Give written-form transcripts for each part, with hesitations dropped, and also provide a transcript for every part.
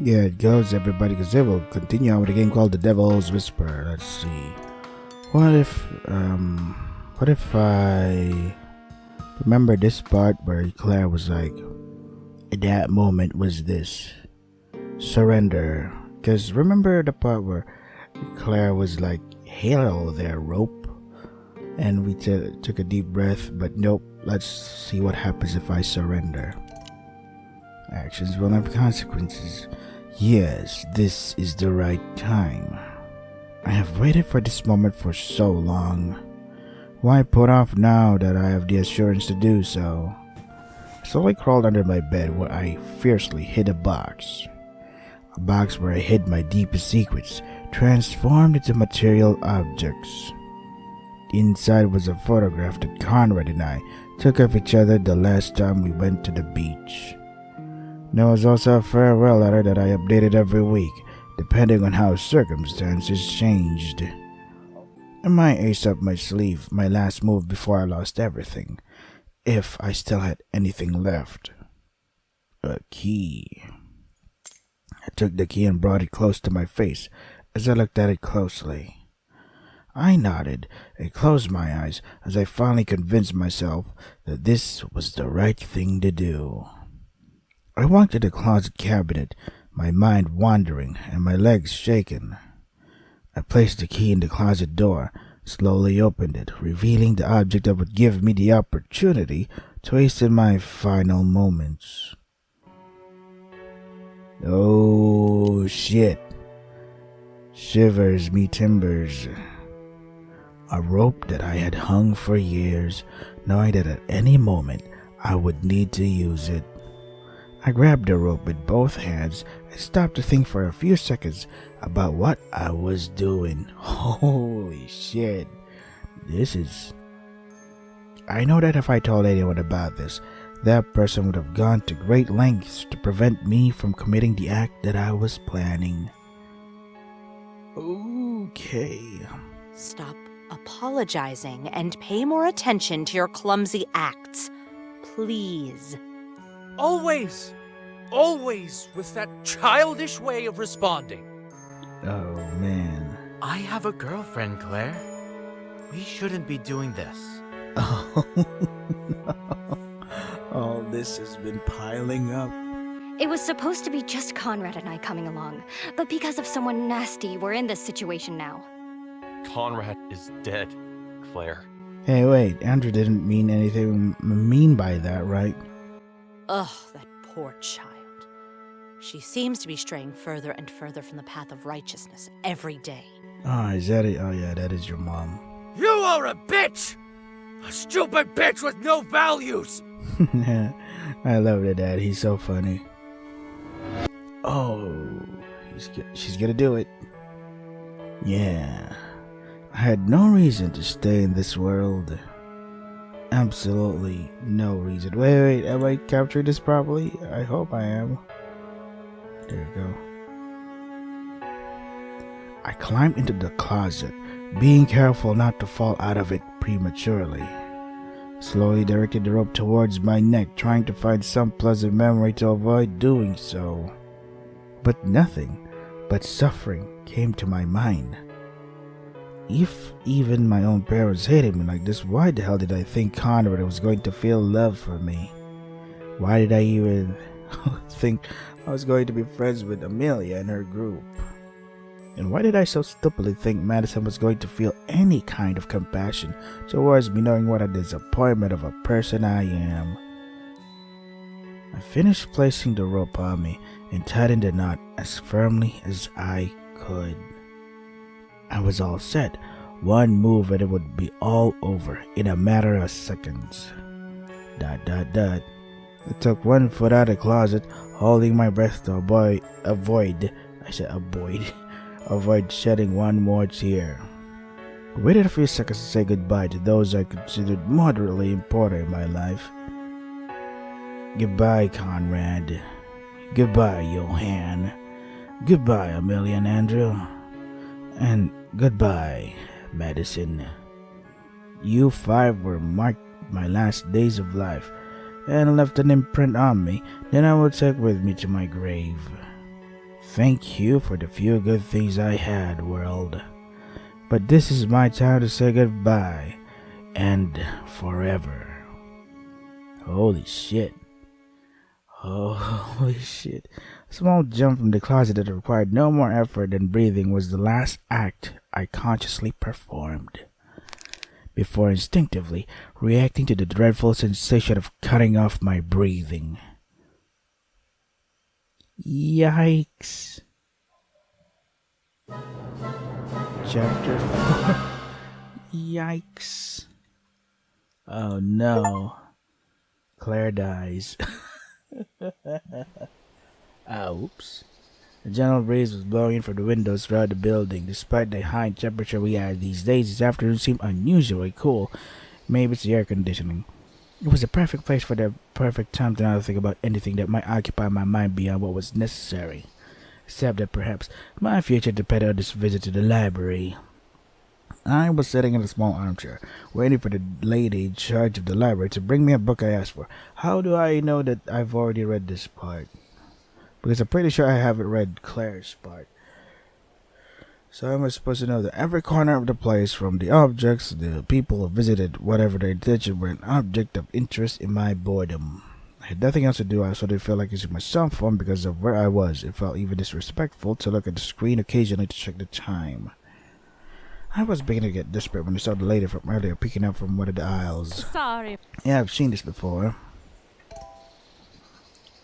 Yeah, it goes, everybody, because they will continue on with a game called The Devil's Whisper. Let's see. What if, what if I remember this part where Claire was like, at that moment was this surrender. Because remember the part where Claire was like, hello there, rope. And we took a deep breath, but nope, let's see what happens if I surrender. Actions will have consequences. Yes, this is the right time. I have waited for this moment for so long. Why put off now that I have the assurance to do so? I slowly crawled under my bed where I fiercely hid a box. A box where I hid my deepest secrets, transformed into material objects. Inside was a photograph that Conrad and I took of each other the last time we went to the beach. There was also a farewell letter that I updated every week, depending on how circumstances changed. And my ace up my sleeve, my last move before I lost everything, if I still had anything left. A key. I took the key and brought it close to my face as I looked at it closely. I nodded and closed my eyes as I finally convinced myself that this was the right thing to do. I walked to the closet cabinet, my mind wandering and my legs shaking. I placed the key in the closet door, slowly opened it, revealing the object that would give me the opportunity to hasten my final moments. Oh shit. Shivers me timbers. A rope that I had hung for years, knowing that at any moment I would need to use it. I grabbed the rope with both hands and stopped to think for a few seconds about what I was doing. Holy shit. I know that if I told anyone about this, that person would have gone to great lengths to prevent me from committing the act that I was planning. Okay. Stop apologizing and pay more attention to your clumsy acts. Please. Always with that childish way of responding. Oh, man. I have a girlfriend, Claire. We shouldn't be doing this. Oh, no. All this has been piling up. It was supposed to be just Conrad and I coming along, but because of someone nasty, we're in this situation now. Conrad is dead, Claire. Hey, wait, Andrew didn't mean anything mean by that, right? Ugh, that poor child. She seems to be straying further and further from the path of righteousness every day. Oh, is that it? Oh, yeah, that is your mom. You are a bitch! A stupid bitch with no values! I love the dad. He's so funny. Oh, she's gonna do it. Yeah. I had no reason to stay in this world. Absolutely no reason. Wait, am I capturing this properly? I hope I am. There we go. I climbed into the closet, being careful not to fall out of it prematurely. Slowly directed the rope towards my neck, trying to find some pleasant memory to avoid doing so. But nothing but suffering came to my mind. If even my own parents hated me like this, why the hell did I think Conrad was going to feel love for me? Why did I even think I was going to be friends with Amelia and her group? And why did I so stupidly think Madison was going to feel any kind of compassion towards me, knowing what a disappointment of a person I am? I finished placing the rope on me and tightened the knot as firmly as I could. I was all set. One move and it would be all over in a matter of seconds. ... I took one foot out of the closet, holding my breath to avoid shedding one more tear. I waited a few seconds to say goodbye to those I considered moderately important in my life. Goodbye, Conrad. Goodbye, Johan. Goodbye, Amelia and Andrew. And goodbye, Madison. You five were marked my last days of life and left an imprint on me that I will take with me to my grave. Thank you for the few good things I had, world. But this is my time to say goodbye. And forever. Holy shit. Oh, holy shit. A small jump from the closet that required no more effort than breathing was the last act I consciously performed, before instinctively reacting to the dreadful sensation of cutting off my breathing. Yikes. Chapter 4. Yikes. Oh no. Claire dies. Oops. A gentle breeze was blowing in from the windows throughout the building. Despite the high temperature we had these days, this afternoon seemed unusually cool. Maybe it's the air conditioning. It was the perfect place for the perfect time to not think about anything that might occupy my mind beyond what was necessary. Except that perhaps my future depended on this visit to the library. I was sitting in a small armchair, waiting for the lady in charge of the library to bring me a book I asked for. How do I know that I've already read this part? Because I'm pretty sure I haven't read Claire's part. So am I supposed to know that every corner of the place, from the objects, the people who visited, whatever their intention, were an object of interest in my boredom. I had nothing else to do. I sort of felt like using my cell phone because of where I was. It felt even disrespectful to look at the screen occasionally to check the time. I was beginning to get desperate when I saw the lady from earlier peeking up from one of the aisles. Sorry. Yeah, I've seen this before.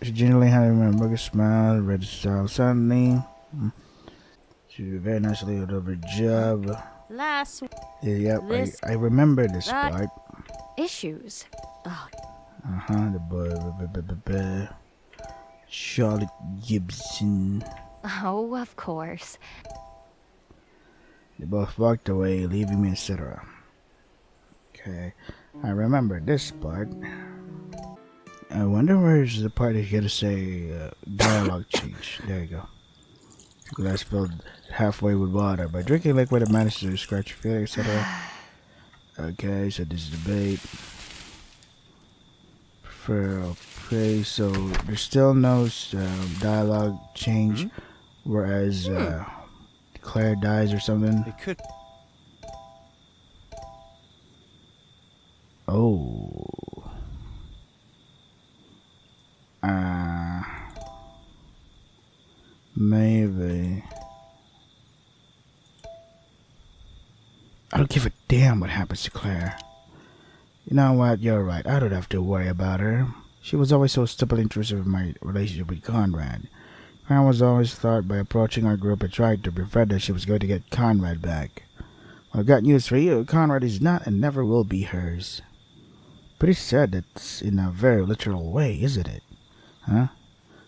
She generally had a burger smile, read the style suddenly. She did a very nicely over job. Last Yeah, This- I remember this that- part. Issues. The boy, Charlotte Gibson. Oh, of course. They both walked away, leaving me, etc. Okay, I remember this part. I wonder where's the part that's gonna say dialogue change. There you go. Glass filled halfway with water. By drinking liquid, it manages to scratch your feelings, etc. Okay, so this is debate. Okay, so there's still no dialogue change, whereas Claire dies or something. It could. Oh. Maybe. I don't give a damn what happens to Claire. You know what? You're right. I don't have to worry about her. She was always so stupidly interested in my relationship with Conrad. I was always thought by approaching our group and trying to prevent her, she was going to get Conrad back. Well, I've got news for you. Conrad is not and never will be hers. Pretty sad that's in a very literal way, isn't it? Huh?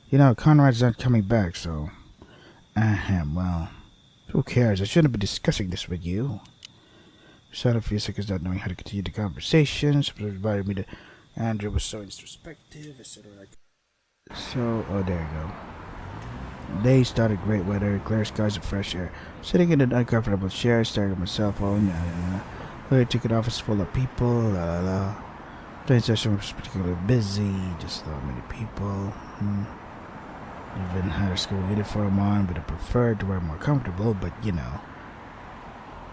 You know, Conrad's not coming back, so... well... Who cares? I shouldn't be discussing this with you. Sat a few seconds not knowing how to continue the conversation. Something reminded me that Andrew was so introspective, etc. So, oh, there you go. Day started great weather, clear skies and fresh air. Sitting in an uncomfortable chair, staring at my cell phone. The ticket office full of people. Train session was particularly busy. Just so many people. Even had a school uniform on, but I preferred to wear more comfortable. But you know.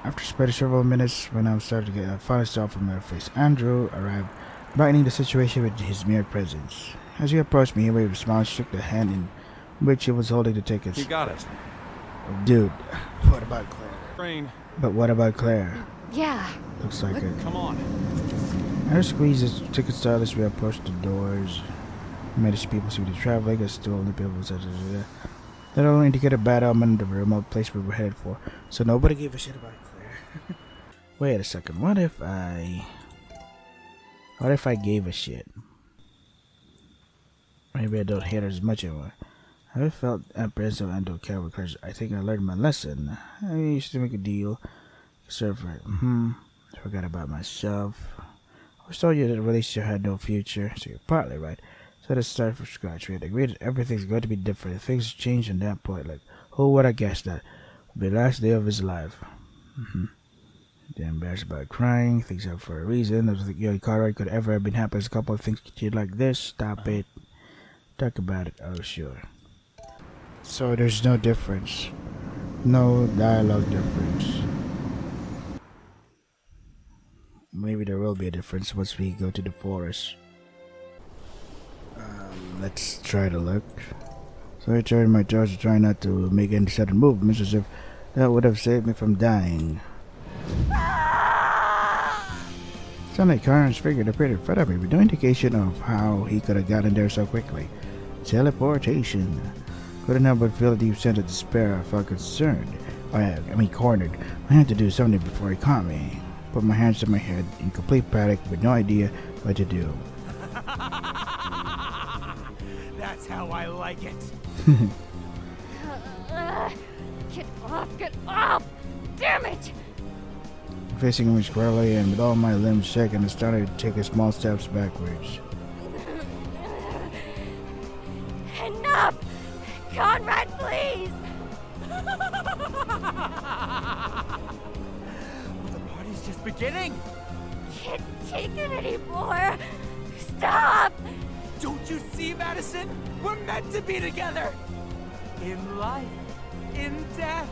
After spending several minutes, when I started to get a funny stuff from my face, Andrew arrived, brightening the situation with his mere presence. As he approached me, he waved a smile and shook the hand in which he was holding the tickets. You got it. Dude, what about Claire? Train. But what about Claire? Yeah. Looks like it. Come on. I squeezed his ticket style as we approached the doors. Many people seemed to be traveling, as still only people such as that only indicated a bad omen of the remote place we were headed for. So nobody gave a shit about Claire. Wait a second, what if I gave a shit? Maybe I don't hate her as much anymore. I felt apprehensive and don't care because I think I learned my lesson. I used to make a deal. Serve for it. Forgot about myself. I was told you that the relationship had no future, so you're partly right. So let's start from scratch. We had agreed that everything's going to be different. Things changed at that point. Like, who would have guessed that? It'll be the last day of his life. They're embarrassed about crying. Things happen for a reason. I don't think you and Conrad could ever have been happy as a couple of things continued like this. Stop it. Talk about it. Oh, sure. So there's no difference. No dialogue difference. Maybe there will be a difference once we go to the forest. Let's try to look. So I turned my torch, trying not to make any sudden movements, as if that would have saved me from dying. Suddenly, Karan's figure appeared in front of me with no indication of how he could have gotten there so quickly. Teleportation. Couldn't help but feel a deep sense of despair. I felt concerned. Cornered. I had to do something before he caught me. Put my hands to my head in complete panic with no idea what to do. That's how I like it. Get off! Get off! Damn it! Facing him squarely and with all my limbs shaking, I started to take a small steps backwards. Enough! Conrad, please! The party's just beginning. Can't take it anymore! Stop! Don't you see, Madison? We're meant to be together. In life, in death,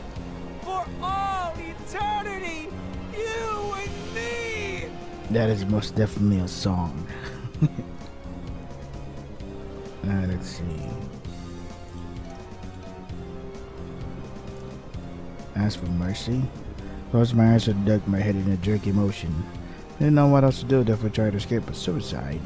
for all eternity. You and me. That is most definitely a song. Let's see. Ask for mercy. Closed my eyes and ducked my head in a jerky motion. Didn't know what else to do, therefore tried to escape a suicide.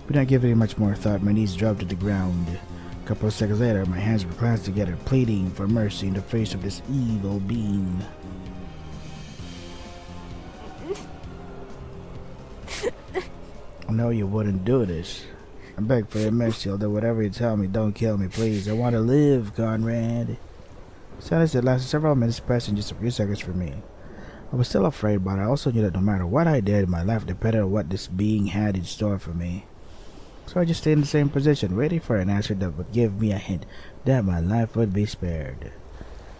Without giving it much more thought, my knees dropped to the ground. A couple of seconds later, my hands were clasped together, pleading for mercy in the face of this evil being. I know you wouldn't do this. I beg for your mercy, although whatever you tell me, don't kill me, please. I want to live, Conrad. Silence that lasted several minutes passed in just a few seconds for me. I was still afraid, but I also knew that no matter what I did, my life depended on what this being had in store for me. So I just stayed in the same position, waiting for an answer that would give me a hint that my life would be spared.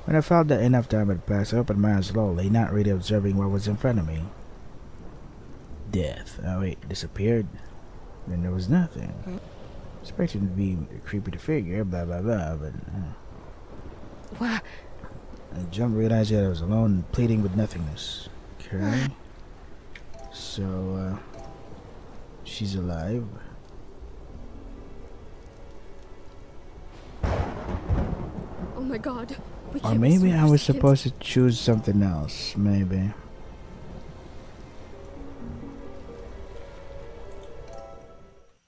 When I felt that enough time had passed, I opened my eyes slowly, not really observing what was in front of me. Death. Oh wait, disappeared? Then there was nothing. Expecting to be a creepy figure, blah blah blah, but... What? I jumped, realized that I was alone, pleading with nothingness. Okay. So, she's alive. Oh my god. We Or can't maybe restore I was these kids. supposed to choose something else. Maybe.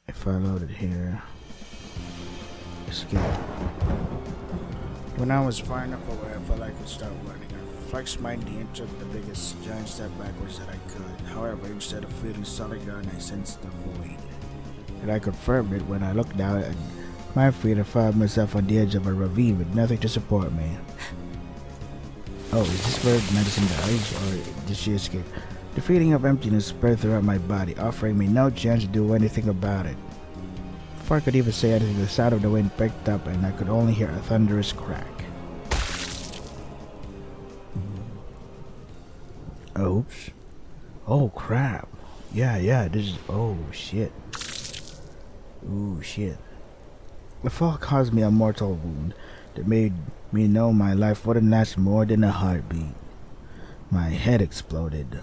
If I load it here. Escape. When I was far enough away, I felt like I could start running. I flexed my knee and took the biggest giant step backwards that I could. However, instead of feeling solid ground, I sensed the void. And I confirmed it when I looked down at my feet and found myself on the edge of a ravine with nothing to support me. Oh, is this where Madison dies, or did she escape? The feeling of emptiness spread throughout my body, offering me no chance to do anything about it. Before I could even say anything, the sound of the wind picked up and I could only hear a thunderous crack. Oops. Oh crap. Yeah, this is... oh shit. Ooh shit. The fall caused me a mortal wound that made me know my life wouldn't last more than a heartbeat. My head exploded.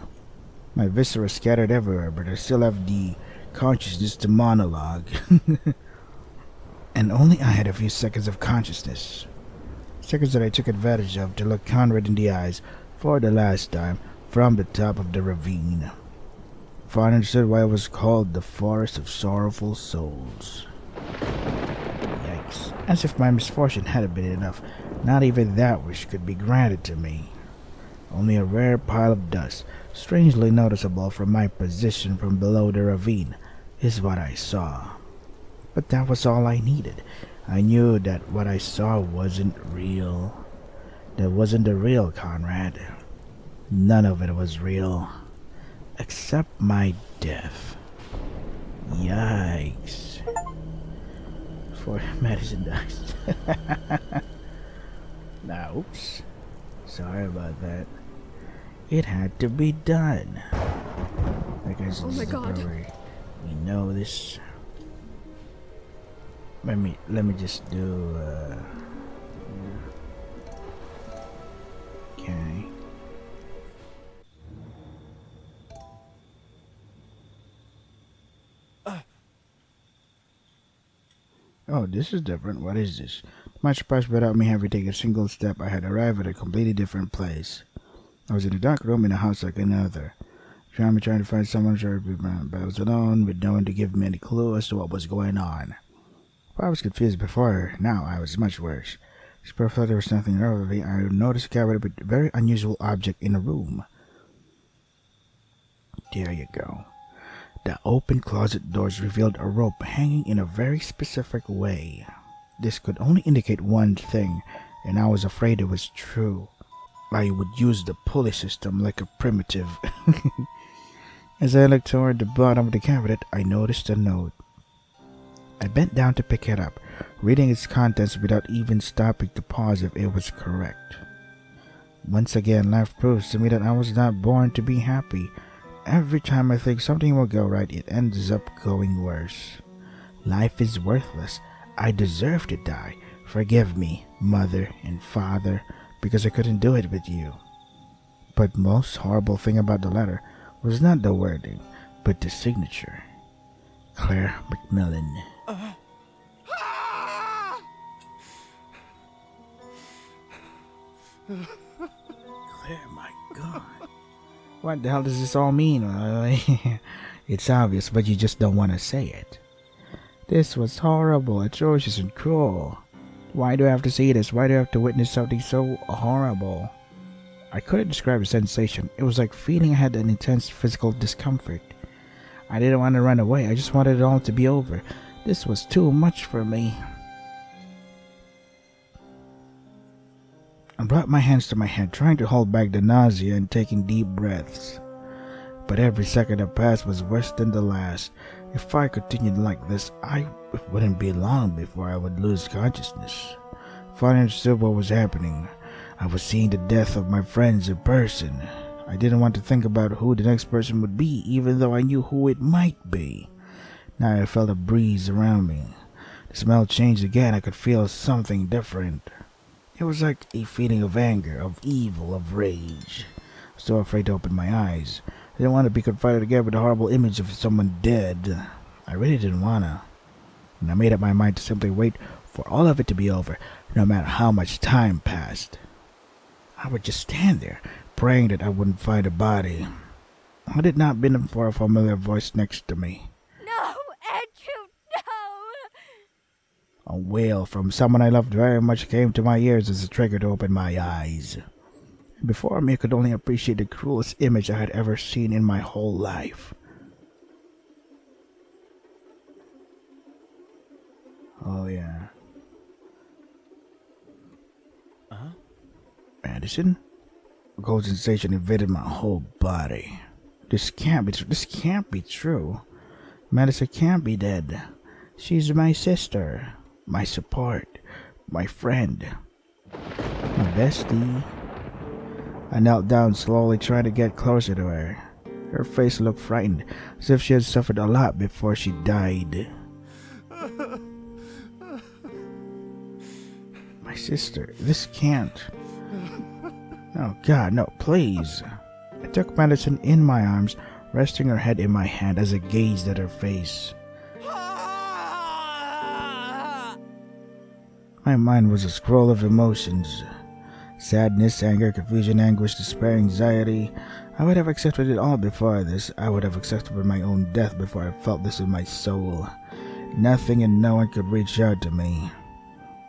My viscera scattered everywhere, but I still have the consciousness to monologue. And only I had a few seconds of consciousness. Seconds that I took advantage of to look Conrad in the eyes for the last time from the top of the ravine. For I understood why it was called the Forest of Sorrowful Souls. Yikes. As if my misfortune hadn't been enough, not even that wish could be granted to me. Only a rare pile of dust, strangely noticeable from my position from below the ravine, is what I saw. But that was all I needed. I knew that what I saw wasn't real. That wasn't the real Conrad. None of it was real. Except my death. Yikes. For Madison dies. Now, oops. Sorry about that. It had to be done. Like I said, Oh my God. We know this. Let me just do. Okay. Oh, this is different. What is this? My surprise, without me having taken a single step, I had arrived at a completely different place. I was in a dark room in a house like another. Trying to find someone sure, but I was alone with no one to give me any clue as to what was going on. If I was confused before, now I was much worse. Despite thought there was nothing wrong with me, I noticed a cabinet with a very unusual object in the room. There you go. The open closet doors revealed a rope hanging in a very specific way. This could only indicate one thing, and I was afraid it was true. I would use the pulley system like a primitive. As I looked toward the bottom of the cabinet, I noticed a note. I bent down to pick it up, reading its contents without even stopping to pause if it was correct. Once again, life proves to me that I was not born to be happy. Every time I think something will go right, it ends up going worse. Life is worthless. I deserve to die. Forgive me, Mother and Father, because I couldn't do it with you. But most horrible thing about the letter was not the wording, but the signature. Claire Macmillan. Claire, my God. What the hell does this all mean? It's obvious, but you just don't want to say it. This was horrible, atrocious, and cruel. Why do I have to see this? Why do I have to witness something so horrible? I couldn't describe the sensation. It was like feeling I had an intense physical discomfort. I didn't want to run away. I just wanted it all to be over. This was too much for me. I brought my hands to my head, trying to hold back the nausea and taking deep breaths. But every second that passed was worse than the last. If I continued like this, it wouldn't be long before I would lose consciousness. Finally understood what was happening. I was seeing the death of my friends in person. I didn't want to think about who the next person would be, even though I knew who it might be. Now I felt a breeze around me. The smell changed again. I could feel something different. It was like a feeling of anger, of evil, of rage. I was so afraid to open my eyes. I didn't want to be confronted again with the horrible image of someone dead. I really didn't want to. And I made up my mind to simply wait for all of it to be over, no matter how much time passed. I would just stand there, praying that I wouldn't find a body. Had it not been for a familiar voice next to me. No, Andrew, no! A wail from someone I loved very much came to my ears as a trigger to open my eyes. Before me, I could only appreciate the cruelest image I had ever seen in my whole life. Oh, yeah. Madison? A cold sensation invaded my whole body. This can't be true. Madison can't be dead. She's my sister, my support, my friend, my bestie. I knelt down slowly, trying to get closer to her. Her face looked frightened, as if she had suffered a lot before she died. My sister, this can't. Oh God, no, please. I took Madison in my arms, resting her head in my hand as I gazed at her face. My mind was a scroll of emotions. Sadness, anger, confusion, anguish, despair, anxiety. I would have accepted it all before this. I would have accepted my own death before I felt this in my soul. Nothing and no one could reach out to me.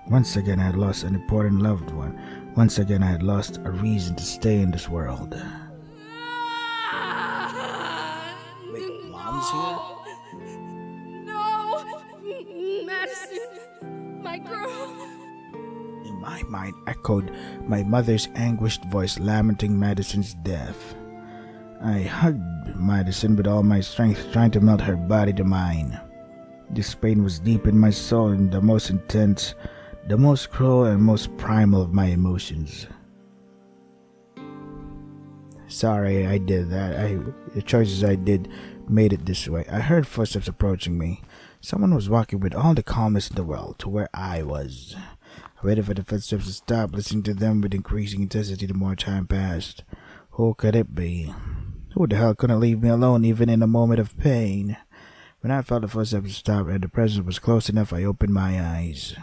Once again I had lost an important loved one. Once again I had lost a reason to stay in this world. Wait, Mom's here? No! Madison! My girl! In my mind echoed my mother's anguished voice lamenting Madison's death. I hugged Madison with all my strength, trying to melt her body to mine. This pain was deep in my soul and the most intense, the most cruel and most primal of my emotions. Sorry I did that. The choices I did made it this way. I heard footsteps approaching me. Someone was walking with all the calmness in the world to where I was. I waited for the footsteps to stop, listening to them with increasing intensity the more time passed. Who could it be? Who the hell couldn't leave me alone even in a moment of pain? When I felt the footsteps stop and the presence was close enough, I opened my eyes.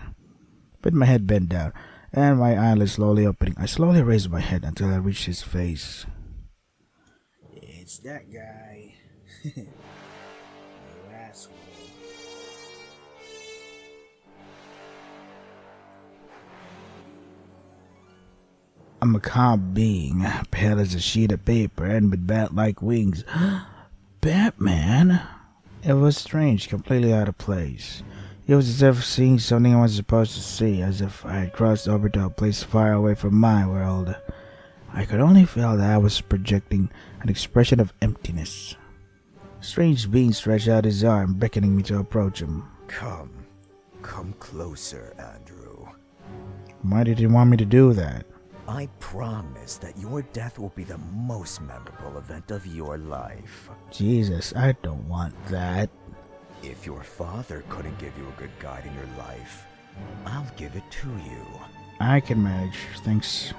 With my head bent down and my eyelids slowly opening, I slowly raised my head until I reached his face. It's that guy. You asshole. A macabre being, pale as a sheet of paper and with bat-like wings. Batman? It was strange, completely out of place. It was as if seeing something I wasn't supposed to see, as if I had crossed over to a place far away from my world. I could only feel that I was projecting an expression of emptiness. A strange being stretched out his arm, beckoning me to approach him. Come closer, Andrew. Why did he want me to do that? I promise that your death will be the most memorable event of your life. Jesus, I don't want that. If your father couldn't give you a good guide in your life, I'll give it to you. I can manage, thanks.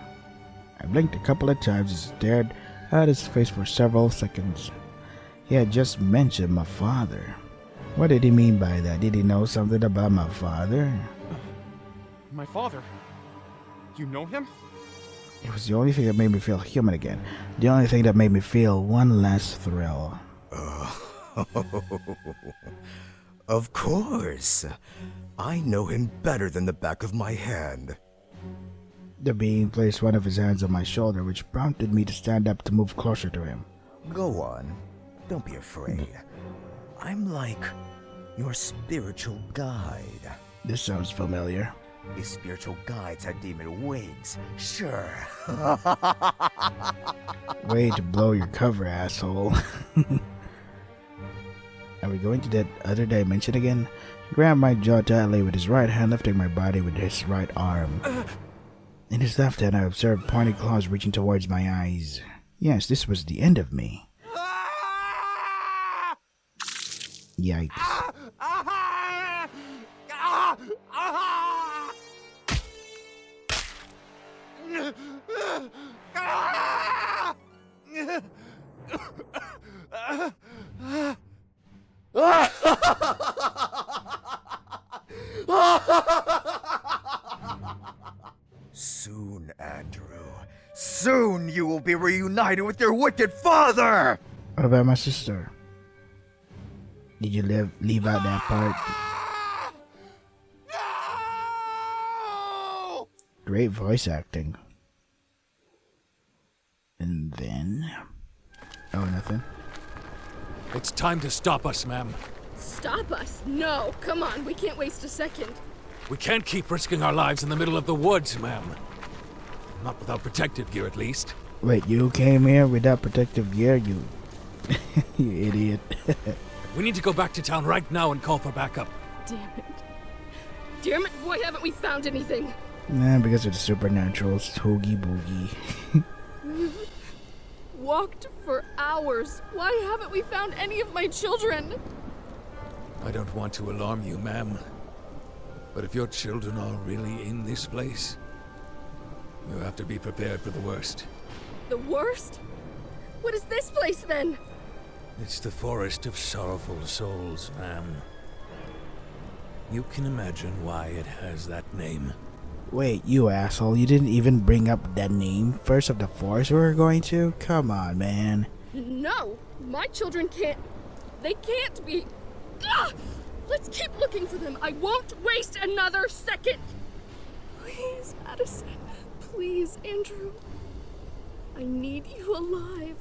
I blinked a couple of times and stared at his face for several seconds. He had just mentioned my father. What did he mean by that? Did he know something about my father? My father? You know him? It was the only thing that made me feel human again. The only thing that made me feel one last thrill. Of course. I know him better than the back of my hand. The being placed one of his hands on my shoulder, which prompted me to stand up to move closer to him. Go on. Don't be afraid. I'm like your spiritual guide. This sounds familiar. His spiritual guides had demon wings. Sure. Way to blow your cover, asshole. Are we going to that other dimension again? He grabbed my jaw tightly with his right hand, lifting my body with his right arm. In his left hand, I observed pointed claws reaching towards my eyes. Yes, this was the end of me. Yikes. Soon, Andrew. Soon you will be reunited with your wicked father! What about my sister? Did you leave out that part? No! Great voice acting. And then... Oh, nothing. It's time to stop us, ma'am. Stop us? No, come on, we can't waste a second. We can't keep risking our lives in the middle of the woods, ma'am. Not without protective gear, at least. Wait, you came here without protective gear, you... you idiot. We need to go back to town right now and call for backup. Damn it. Damn it, why haven't we found anything? Nah, because of the supernaturals. Hoogie boogie. We've walked for hours. Why haven't we found any of my children? I don't want to alarm you, ma'am. But if your children are really in this place, you have to be prepared for the worst. The worst? What is this place then? It's the Forest of Sorrowful Souls, ma'am. You can imagine why it has that name. Wait, you asshole. You didn't even bring up the name first of the forest we were going to? Come on, man. No, my children can't. They can't be. Ah! Let's keep looking for them. I won't waste another second. Please, Madison. Please, Andrew. I need you alive.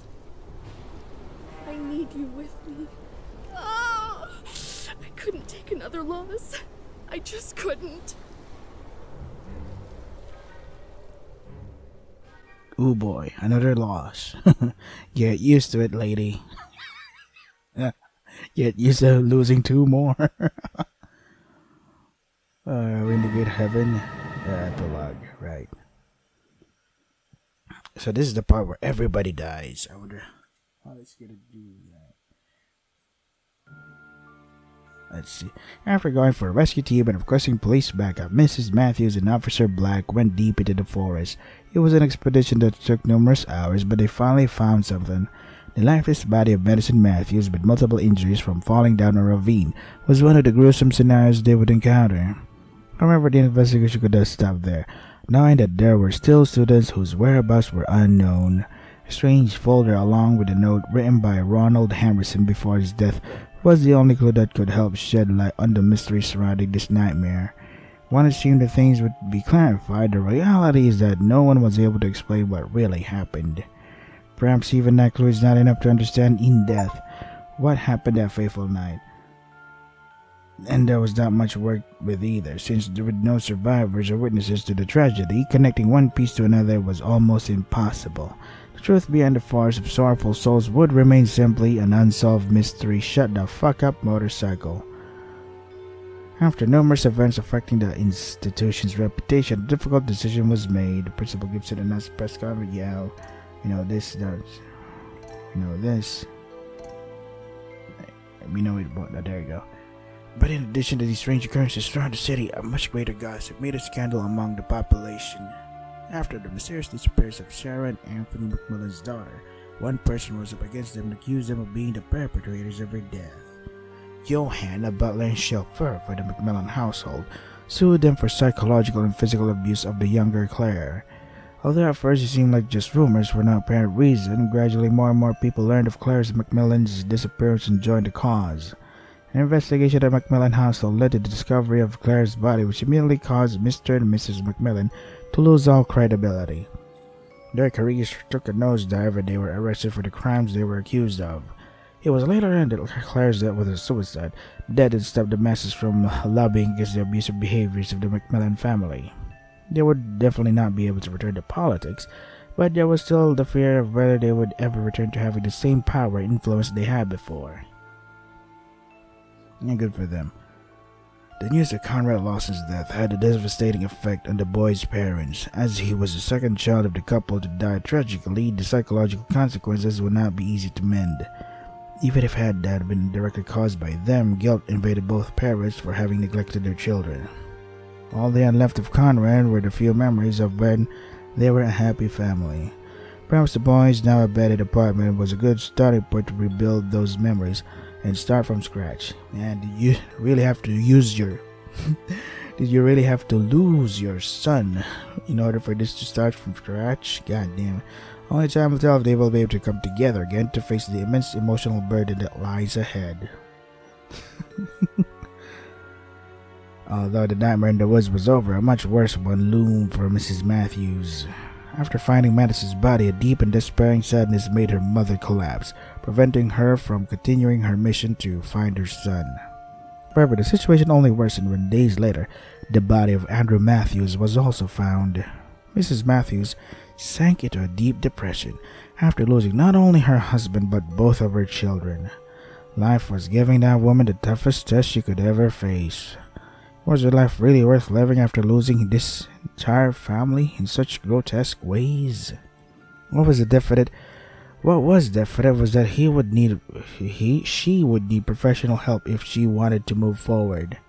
I need you with me. Oh, I couldn't take another loss. I just couldn't. Ooh boy, another loss. Get used to it, lady. Get used to losing two more. We're in the good heaven. Epilogue, right. So this is the part where everybody dies. I wonder how it's gonna do that. Let's see. After going for a rescue team and requesting police backup, Mrs. Matthews and Officer Black went deep into the forest. It was an expedition that took numerous hours, but they finally found something. The lifeless body of Medicine Matthews, with multiple injuries from falling down a ravine, was one of the gruesome scenarios they would encounter. However, the investigation could not stop there, knowing that there were still students whose whereabouts were unknown. A strange folder along with a note written by Ronald Hammerson before his death was the only clue that could help shed light on the mystery surrounding this nightmare. One assumed that things would be clarified. The reality is that no one was able to explain what really happened. Perhaps even that clue is not enough to understand in depth what happened that fateful night. And there was not much work with either, since there were no survivors or witnesses to the tragedy. Connecting one piece to another was almost impossible. The truth behind the force of sorrowful souls would remain simply an unsolved mystery. Shut the fuck up, motorcycle. After numerous events affecting the institution's reputation, a difficult decision was made. Principal Gibson announced press conference. Yeah, this. We know it. There you go. But in addition to these strange occurrences throughout the city, a much greater gossip made a scandal among the population. After the mysterious disappearance of Sarah and Anthony McMillan's daughter, one person rose up against them and accused them of being the perpetrators of her death. Johann, a butler and chauffeur for the McMillan household, sued them for psychological and physical abuse of the younger Claire. Although at first it seemed like just rumors for no apparent reason, gradually more and more people learned of Claire's and McMillan's disappearance and joined the cause. An investigation at the McMillan household led to the discovery of Claire's body, which immediately caused Mr. and Mrs. McMillan to lose all credibility. Their careers took a nosedive and they were arrested for the crimes they were accused of. It was later learned that Claire's death was a suicide. That had stopped the masses from lobbying against the abusive behaviors of the McMillan family. They would definitely not be able to return to politics, but there was still the fear of whether they would ever return to having the same power and influence they had before. And good for them. The news that Conrad Lawson's death had a devastating effect on the boy's parents. As he was the second child of the couple to die tragically, the psychological consequences would not be easy to mend. Even if that had been directly caused by them, guilt invaded both parents for having neglected their children. All they had left of Conrad were the few memories of when they were a happy family. Perhaps the boy's now abandoned apartment was a good starting point to rebuild those memories and start from scratch. And did you really have to use your did you really have to lose your son in order for this to start from scratch? God damn. Only time will tell if they will be able to come together again to face the immense emotional burden that lies ahead. Although the nightmare in the woods was over, a much worse one loomed for Mrs. Matthews. After finding Madison's body, a deep and despairing sadness made her mother collapse, preventing her from continuing her mission to find her son. However, the situation only worsened when days later, the body of Andrew Matthews was also found. Mrs. Matthews sank into a deep depression after losing not only her husband but both of her children. Life was giving that woman the toughest test she could ever face. Was her life really worth living after losing this entire family in such grotesque ways? What was definite was that she would need professional help if she wanted to move forward.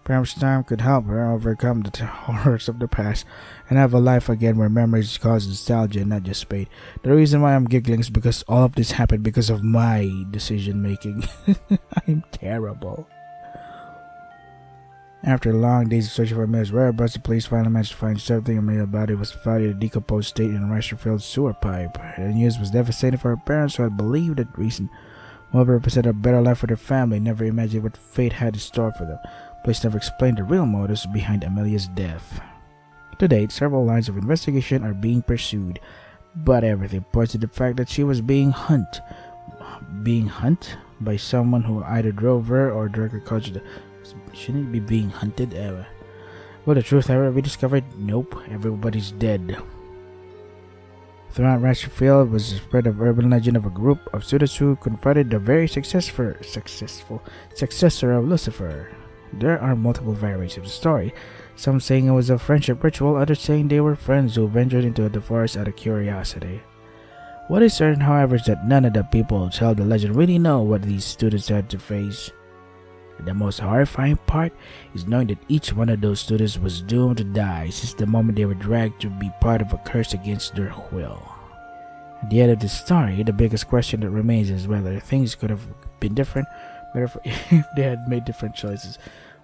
Perhaps time could help her overcome the horrors of the past and have a life again where memories cause nostalgia and not just pain. The reason why I'm giggling is because all of this happened because of my decision making. I'm terrible. After long days of searching for Amelia's whereabouts, the police finally managed to find something. Amelia's body was found in a decomposed state in a Ricerfield sewer pipe. The news was devastating for her parents, who had believed that reason would represent a better life for their family, never imagined what fate had in store for them. Police never explained the real motives behind Amelia's death. To date, several lines of investigation are being pursued, but everything points to the fact that she was being hunted by someone who either drove her or directly caused it. Shouldn't it be being hunted? Will the truth ever be discovered? Nope, everybody's dead. Throughout Ricerfield was the spread of urban legend of a group of students who confronted the very successful successor of Lucifer. There are multiple variations of the story, some saying it was a friendship ritual, others saying they were friends who ventured into the forest out of curiosity. What is certain, however, is that none of the people who tell the legend really know what these students had to face. The most horrifying part is knowing that each one of those students was doomed to die since the moment they were dragged to be part of a curse against their will. At the end of the story, the biggest question that remains is whether things could have been different if they had made different choices.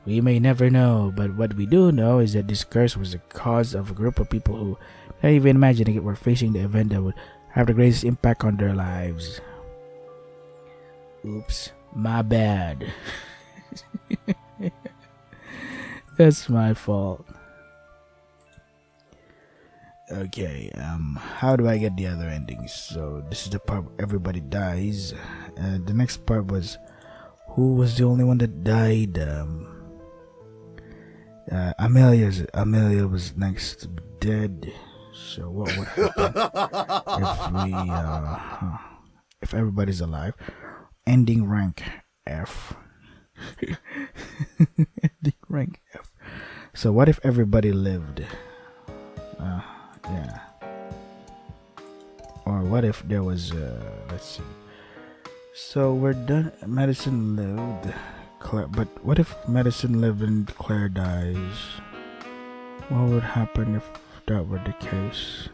We may never know, but what we do know is that this curse was the cause of a group of people who, not even imagining it, were facing the event that would have the greatest impact on their lives. Oops, my bad. That's my fault. Okay, how do I get the other endings? So this is the part where everybody dies. The next part was who was the only one that died? Amelia was next to be dead. So what would happen if everybody's alive? Ending rank F. Ending rank F. So what if everybody lived? Yeah. Or what if there was let's see. So we're done. Madison lived. Claire, but what if Madison lived and Claire dies? What would happen if that were the case?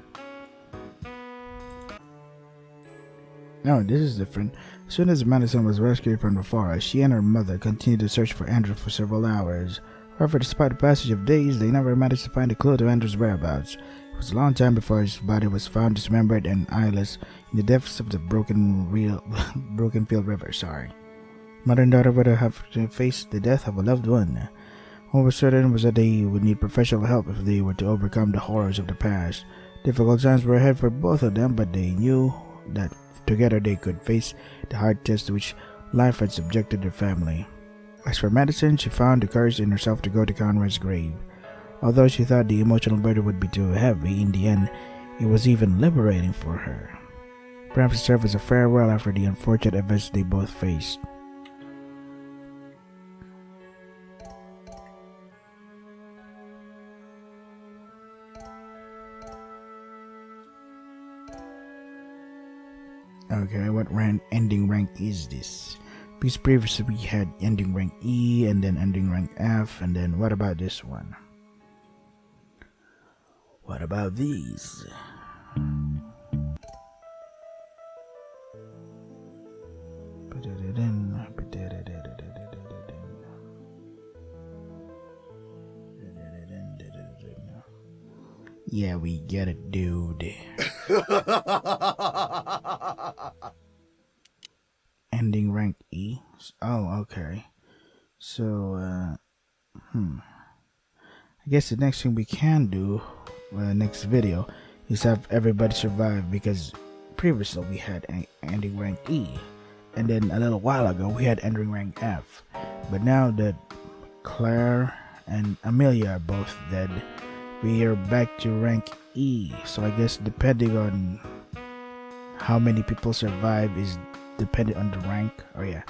No, this is different. As soon as Madison was rescued from the forest, she and her mother continued to search for Andrew for several hours. However, despite the passage of days, they never managed to find a clue to Andrew's whereabouts. It was a long time before his body was found dismembered and eyeless in the depths of the broken field river. Mother and daughter would have to face the death of a loved one. What was certain was that they would need professional help if they were to overcome the horrors of the past. Difficult times were ahead for both of them, but they knew that together they could face the hard test to which life had subjected their family. As for Madison, she found the courage in herself to go to Conrad's grave. Although she thought the emotional burden would be too heavy, in the end, it was even liberating for her. Perhaps it served as a farewell after the unfortunate events they both faced. Okay, what ending rank is this? Because previously we had ending rank E and then ending rank F, and then what about this one? What about these? Yeah, we get it, dude. Ending rank E. Oh, okay. So, I guess the next thing we can do, next video, is have everybody survive, because previously we had ending rank E, and then a little while ago we had ending rank F. But now that Claire and Amelia are both dead, we are back to rank E. So I guess depending on how many people survive is dependent on the rank. Oh yeah,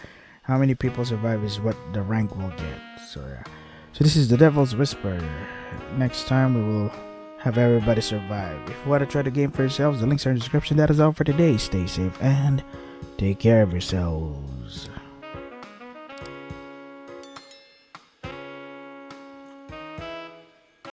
how many people survive is what the rank will get. So yeah. So this is the Devil's Whisper. Next time we will have everybody survive. If you want to try the game for yourselves, the links are in the description. That is all for today. Stay safe and take care of yourselves.